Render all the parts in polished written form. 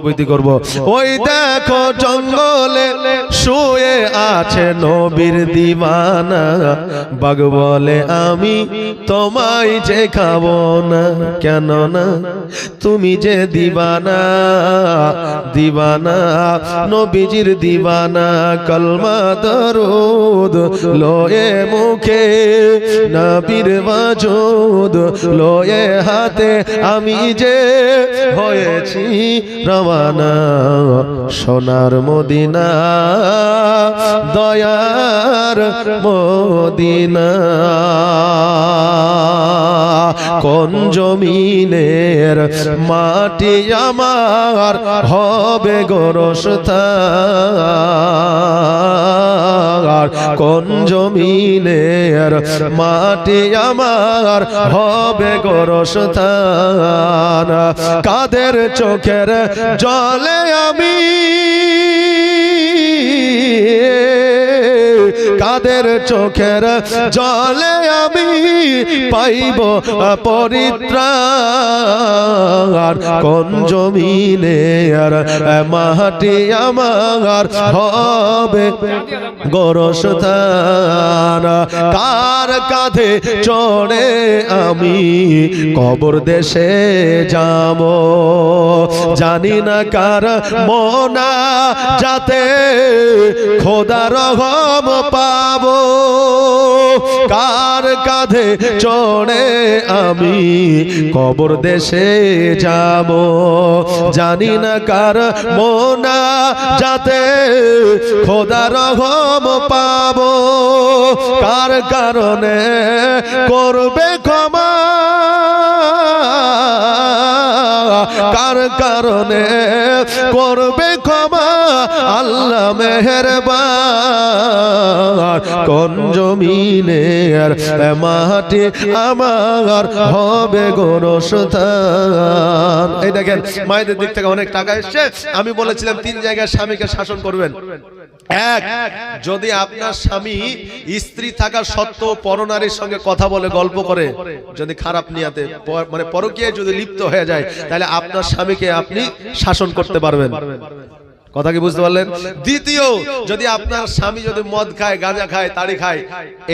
বইতে করব। ওই দেখো জঙ্গলে শুয়ে আছে নবীর দিওয়ানা, বাঘ বলে আমি তোমায় যে খাবো না, কেন না তুমি যে দিওয়ানা, দিওয়ানা নবীজির দিওয়ানা। কলমা দরুদ লয়ে মুখে, নবীর ওয়াজুদ লয়ে হাতে, আমি যে হয়েছি রওয়ানা সোনার মদিনা, দয়ার মদিনা। কোন জমিনের মাটি আমার হবে গোরস্থান, কোন জমিনের মাটি আমার হবে গোরস্থান। কাদের চোখের জলে আমি, কাদের চোখের জলে আমি পাইব পরিত্রাণ, কোন জমিনের মাটি আমার হবে গোরস্থান। কার কাঁধে চড়ে আমি কবর দেশে যাব, জানি না কার মোনা যাতে খোদার রহম পাবো। কার কাঁধে চড়ে আমি কবর দেশে যাব, জানি না কার মোনা যাতে খোদার রহম পাবো। কার কারণে করবে ক্ষমা, কার কারণে করবে ক্ষমা আল্লাহ মেহেরবান। কোন জমিনের মাটি আমার হবে গোরস্থান। এই দেখেন মায়েদের দিক থেকে অনেক টাকা এসছে। আমি বলেছিলাম 3 জায়গায় স্বামীকে শাসন করবেন। এক, যদি আপনার স্বামী স্ত্রী থাকা সত্ত্বেও পরনারীর সঙ্গে কথা বলে গল্প করে, যদি খারাপ নিয়াতে মানে পরকীয়ায় যদি লিপ্ত হয়ে যায়, তাহলে আপনার স্বামীকে আপনি শাসন করতে পারবেন। কথা কি বুঝতে পারলেন? দ্বিতীয়, যদি আপনার স্বামী যদি মদ খায়, গাঁজা খায়, তাড়ি খায়,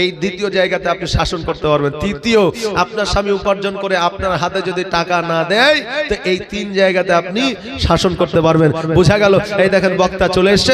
এই দ্বিতীয় জায়গাতে আপনি শাসন করতে পারবেন। তৃতীয়, আপনার স্বামী উপার্জন করে আপনার হাতে যদি টাকা না দেয়, তো এই 3 জায়গাতে আপনি শাসন করতে পারবেন। বোঝা গেল? এই দেখেন বক্তা চলে এসছে।